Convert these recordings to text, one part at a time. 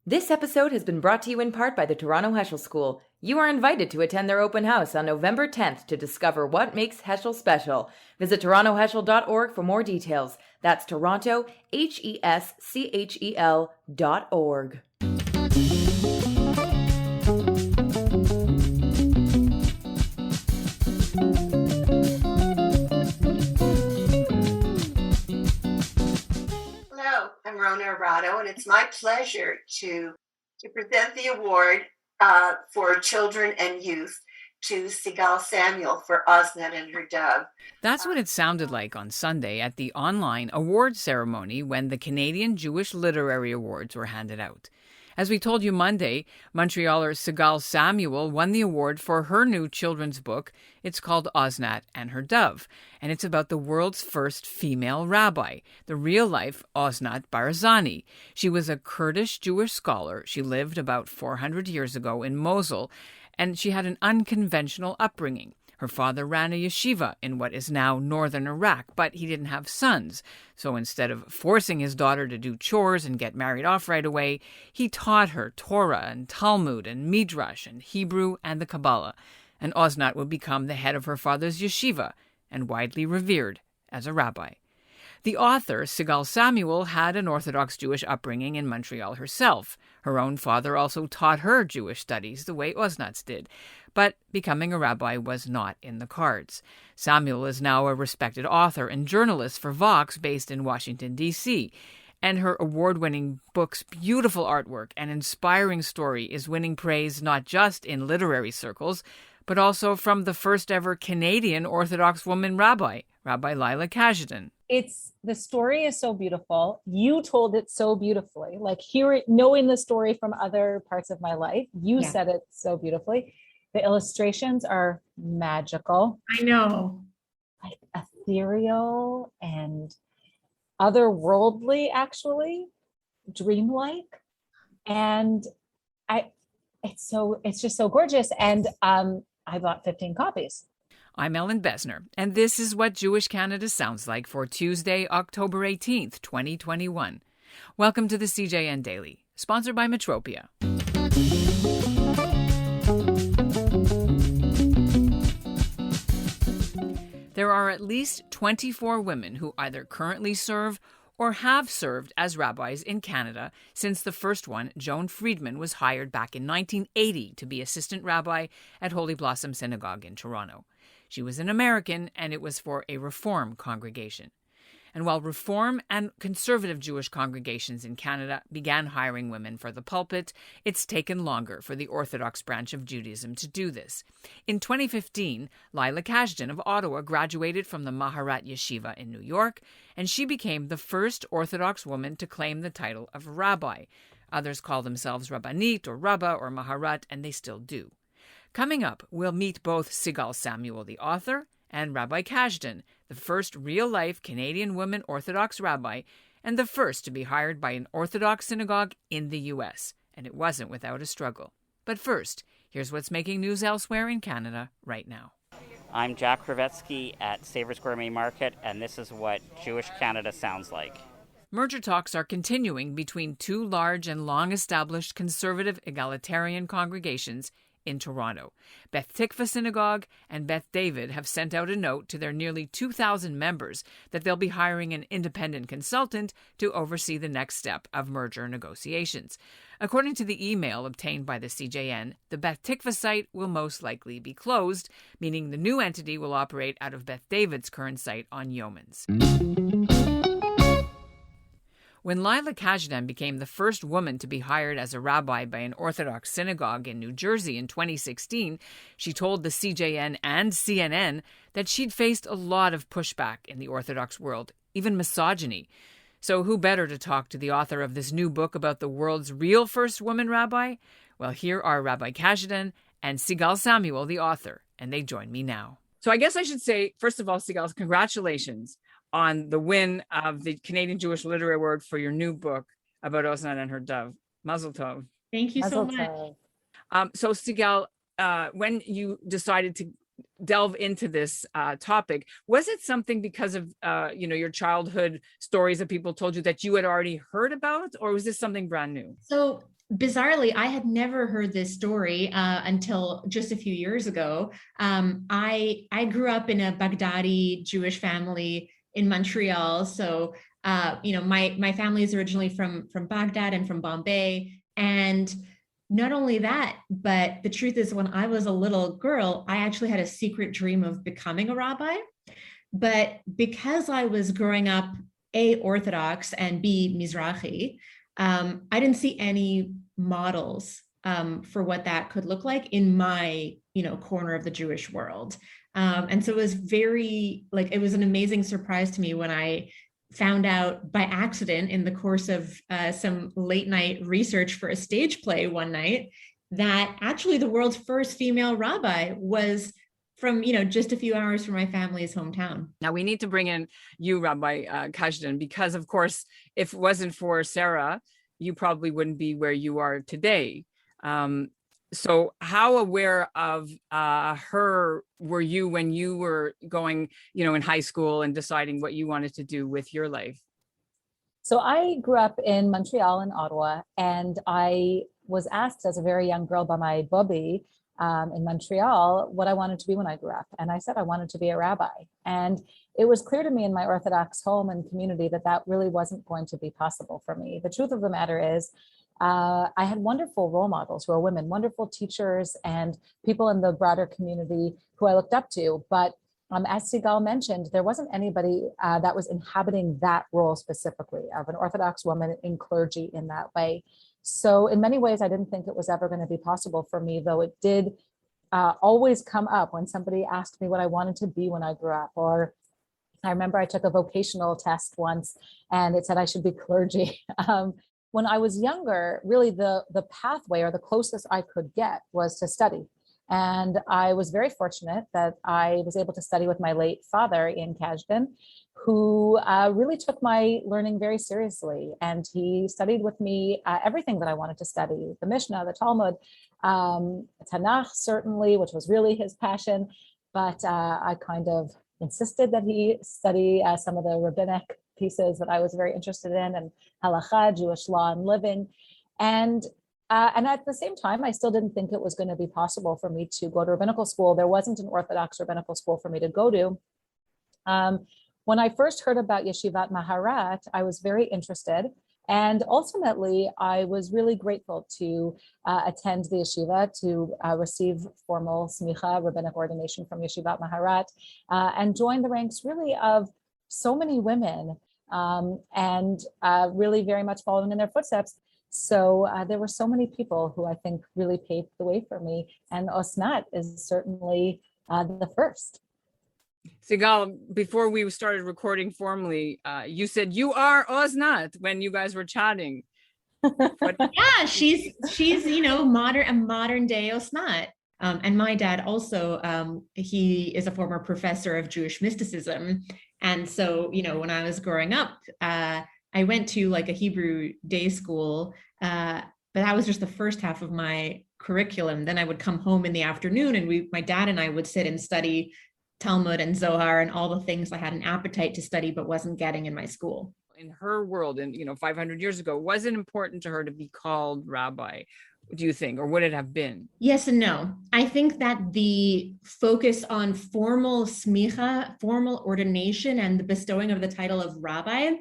This episode has been brought to you in part by the Toronto Heschel School. You are invited to attend their open house on November 10th to discover what makes Heschel special. Visit torontoheschel.org for more details. That's Toronto, HESCHEL.org. I'm Rona Arado, and it's my pleasure to present the award for children and youth to Sigal Samuel for Osnat and Her Dove. That's what it sounded like on Sunday at the online award ceremony when the Canadian Jewish Literary Awards were handed out. As we told you Monday, Montrealer Sigal Samuel won the award for her new children's book. It's called Osnat and Her Dove, and it's about the world's first female rabbi, the real-life Osnat Barzani. She was a Kurdish-Jewish scholar. She lived about 400 years ago in Mosul, and she had an unconventional upbringing. Her father ran a yeshiva in what is now northern Iraq, but he didn't have sons. So instead of forcing his daughter to do chores and get married off right away, he taught her Torah and Talmud and midrash and Hebrew and the Kabbalah. And Osnat would become the head of her father's yeshiva and widely revered as a rabbi. The author, Sigal Samuel, had an Orthodox Jewish upbringing in Montreal herself. Her own father also taught her Jewish studies the way Osnat's did. But becoming a rabbi was not in the cards. Samuel is now a respected author and journalist for Vox based in Washington, D.C., and her award-winning book's beautiful artwork and inspiring story is winning praise not just in literary circles, but also from the first-ever Canadian Orthodox woman rabbi, Rabbi Lila Kazdan. The story is so beautiful. You told it so beautifully. Like knowing the story from other parts of my life, you said it so beautifully. The illustrations are magical. I know. Like ethereal and otherworldly, actually, dreamlike. And it's just so gorgeous. And I bought 15 copies. I'm Ellen Besner, and this is what Jewish Canada sounds like for Tuesday, October 18th, 2021. Welcome to the CJN Daily, sponsored by Metropia. There are at least 24 women who either currently serve or have served as rabbis in Canada since the first one, Joan Friedman, was hired back in 1980 to be assistant rabbi at Holy Blossom Synagogue in Toronto. She was an American, and it was for a Reform congregation. And while Reform and conservative Jewish congregations in Canada began hiring women for the pulpit, it's taken longer for the Orthodox branch of Judaism to do this. In 2015, Lila Kazdan of Ottawa graduated from the Maharat Yeshiva in New York, and she became the first Orthodox woman to claim the title of rabbi. Others call themselves Rabbanit or Rabbah or Maharat, and they still do. Coming up, we'll meet both Sigal Samuel, the author, and Rabbi Kazdan, the first real-life Canadian woman Orthodox rabbi, and the first to be hired by an Orthodox synagogue in the U.S., and it wasn't without a struggle. But first, here's what's making news elsewhere in Canada right now. I'm Jack Kravetsky at Savers Gourmet Market, and this is what Jewish Canada sounds like. Merger talks are continuing between two large and long-established conservative egalitarian congregations in Toronto. Beth Tikva Synagogue and Beth David have sent out a note to their nearly 2,000 members that they'll be hiring an independent consultant to oversee the next step of merger negotiations. According to the email obtained by the CJN, the Beth Tikva site will most likely be closed, meaning the new entity will operate out of Beth David's current site on Yeomans. When Lila Kazdan became the first woman to be hired as a rabbi by an Orthodox synagogue in New Jersey in 2016, she told the CJN and CNN that she'd faced a lot of pushback in the Orthodox world, even misogyny. So who better to talk to the author of this new book about the world's real first woman rabbi? Well, here are Rabbi Kazdan and Sigal Samuel, the author, and they join me now. So I guess I should say, first of all, Sigal, congratulations on the win of the Canadian Jewish Literary Award for your new book about Osnat and Her Dove. Mazel tov. Thank you so much. So Sigal, when you decided to delve into this topic, was it something because of your childhood stories that people told you that you had already heard about, or was this something brand new? So bizarrely, I had never heard this story until just a few years ago. I grew up in a Baghdadi Jewish family in Montreal. So, my family is originally from Baghdad and from Bombay. And not only that, but the truth is, when I was a little girl, I actually had a secret dream of becoming a rabbi. But because I was growing up, A, Orthodox, and B, Mizrahi, I didn't see any models for what that could look like in my, corner of the Jewish world. And so it was it was an amazing surprise to me when I found out by accident in the course of some late night research for a stage play one night that actually the world's first female rabbi was from, just a few hours from my family's hometown. Now we need to bring in you, Rabbi Kashdan, because of course, if it wasn't for Sarah, you probably wouldn't be where you are today. So how aware of her were you when you were going, in high school and deciding what you wanted to do with your life? So I grew up in Montreal and Ottawa, and I was asked as a very young girl by my bubby in Montreal what I wanted to be when I grew up. And I said I wanted to be a rabbi. And it was clear to me in my Orthodox home and community that really wasn't going to be possible for me. The truth of the matter is, I had wonderful role models who are women, wonderful teachers and people in the broader community who I looked up to. But as Sigal mentioned, there wasn't anybody that was inhabiting that role specifically of an Orthodox woman in clergy in that way. So in many ways, I didn't think it was ever going to be possible for me, though it did always come up when somebody asked me what I wanted to be when I grew up. Or I remember I took a vocational test once and it said I should be clergy. When I was younger, really the pathway or the closest I could get was to study. And I was very fortunate that I was able to study with my late father in Kashdan, who really took my learning very seriously. And he studied with me everything that I wanted to study, the Mishnah, the Talmud, Tanakh, certainly, which was really his passion. But I kind of insisted that he study some of the rabbinic pieces that I was very interested in, and halakha, Jewish law and living. And at the same time, I still didn't think it was going to be possible for me to go to rabbinical school. There wasn't an Orthodox rabbinical school for me to go to. When I first heard about Yeshivat Maharat, I was very interested. And ultimately, I was really grateful to attend the yeshiva, to receive formal smicha, rabbinic ordination from Yeshivat Maharat, and join the ranks really of so many women and really very much following in their footsteps. So there were so many people who I think really paved the way for me. And Osnat is certainly the first. Sigal, before we started recording formally, you said you are Osnat when you guys were chatting. Yeah, she's a modern day Osnat. And my dad also, he is a former professor of Jewish mysticism. And so, when I was growing up, I went to like a Hebrew day school, but that was just the first half of my curriculum. Then I would come home in the afternoon and my dad and I would sit and study Talmud and Zohar and all the things I had an appetite to study but wasn't getting in my school. In her world, and 500 years ago, was it important to her to be called rabbi, do you think, or would it have been? Yes and no. I think that the focus on formal smicha, formal ordination, and the bestowing of the title of rabbi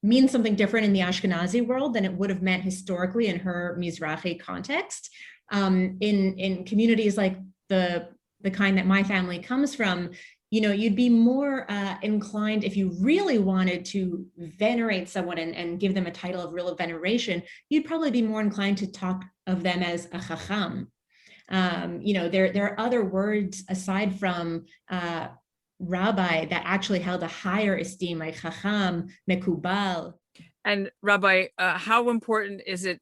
means something different in the Ashkenazi world than it would have meant historically in her Mizrahi context. In communities like the kind that my family comes from, you'd be more inclined, if you really wanted to venerate someone and give them a title of real veneration, you'd probably be more inclined to talk of them as a chacham. There are other words aside from rabbi that actually held a higher esteem, like chacham, mekubal. And Rabbi, how important is it?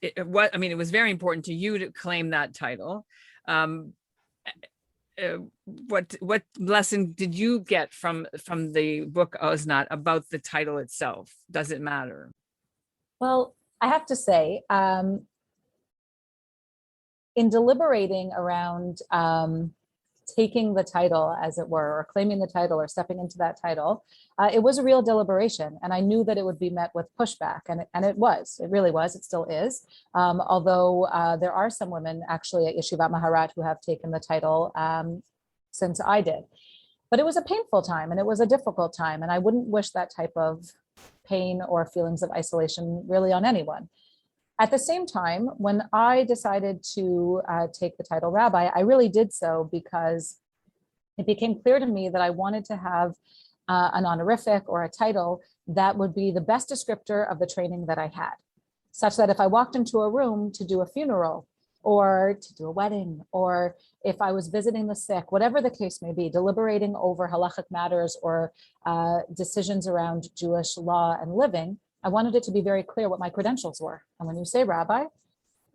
It was very important to you to claim that title. What lesson did you get from the book Osnat about the title itself? Does it matter? Well, I have to say, in deliberating around taking the title, as it were, or claiming the title or stepping into that title, it was a real deliberation. And I knew that it would be met with pushback. And it was, it really was, it still is. Although there are some women actually at Yeshivat Maharat who have taken the title since I did. But it was a painful time and it was a difficult time. And I wouldn't wish that type of pain or feelings of isolation really on anyone. At the same time, when I decided to take the title rabbi, I really did so because it became clear to me that I wanted to have an honorific or a title that would be the best descriptor of the training that I had, such that if I walked into a room to do a funeral or to do a wedding, or if I was visiting the sick, whatever the case may be, deliberating over halachic matters or decisions around Jewish law and living, I wanted it to be very clear what my credentials were. And when you say rabbi,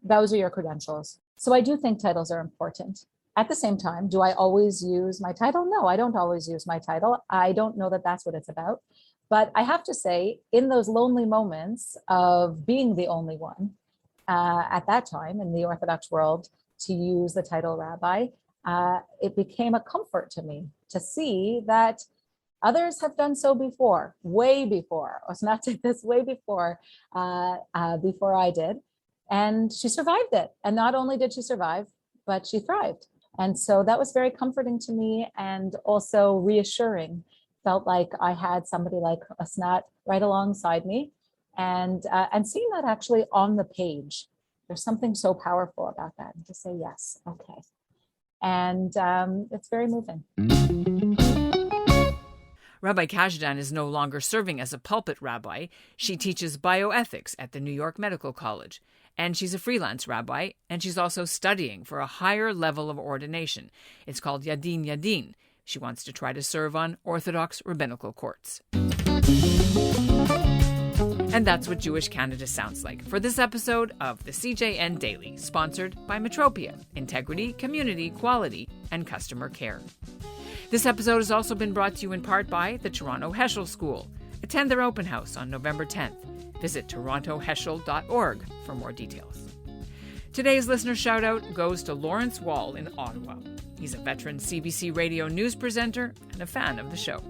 those are your credentials. So I do think titles are important. At the same time, do I always use my title? No, I don't always use my title. I don't know that that's what it's about. But I have to say, in those lonely moments of being the only one at that time in the Orthodox world to use the title rabbi, it became a comfort to me to see that others have done so before, way before. Osnat did this way before I did. And she survived it. And not only did she survive, but she thrived. And so that was very comforting to me and also reassuring. Felt like I had somebody like Osnat right alongside me. And seeing that actually on the page, there's something so powerful about that. And to say, yes, okay. And it's very moving. Rabbi Kazdan is no longer serving as a pulpit rabbi. She teaches bioethics at the New York Medical College. And she's a freelance rabbi, and she's also studying for a higher level of ordination. It's called Yadin Yadin. She wants to try to serve on Orthodox rabbinical courts. And that's what Jewish Canada sounds like for this episode of the CJN Daily, sponsored by Metropia, Integrity, Community, Quality, and Customer Care. This episode has also been brought to you in part by the Toronto Heschel School. Attend their open house on November 10th. Visit torontoheschel.org for more details. Today's listener shout-out goes to Lawrence Wall in Ottawa. He's a veteran CBC radio news presenter and a fan of the show.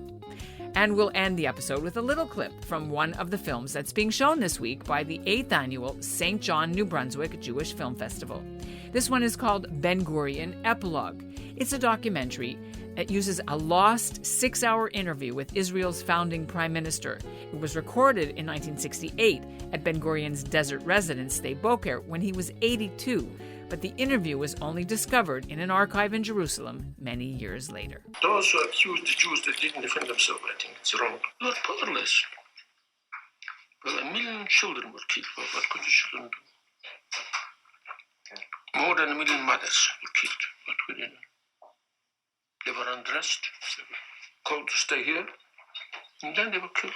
And we'll end the episode with a little clip from one of the films that's being shown this week by the 8th annual St. John, New Brunswick Jewish Film Festival. This one is called Ben Gurion Epilogue. It's a documentary. It uses a lost 6-hour interview with Israel's founding prime minister. It was recorded in 1968 at Ben Gurion's desert residence, Sde Boker, when he was 82. But the interview was only discovered in an archive in Jerusalem many years later. Those who accuse the Jews that didn't defend themselves, I think it's wrong. Not powerless. Well, 1 million children were killed. What could the children do? More than 1 million mothers were killed. What could they do? They were undressed, they were called to stay here, and then they were killed.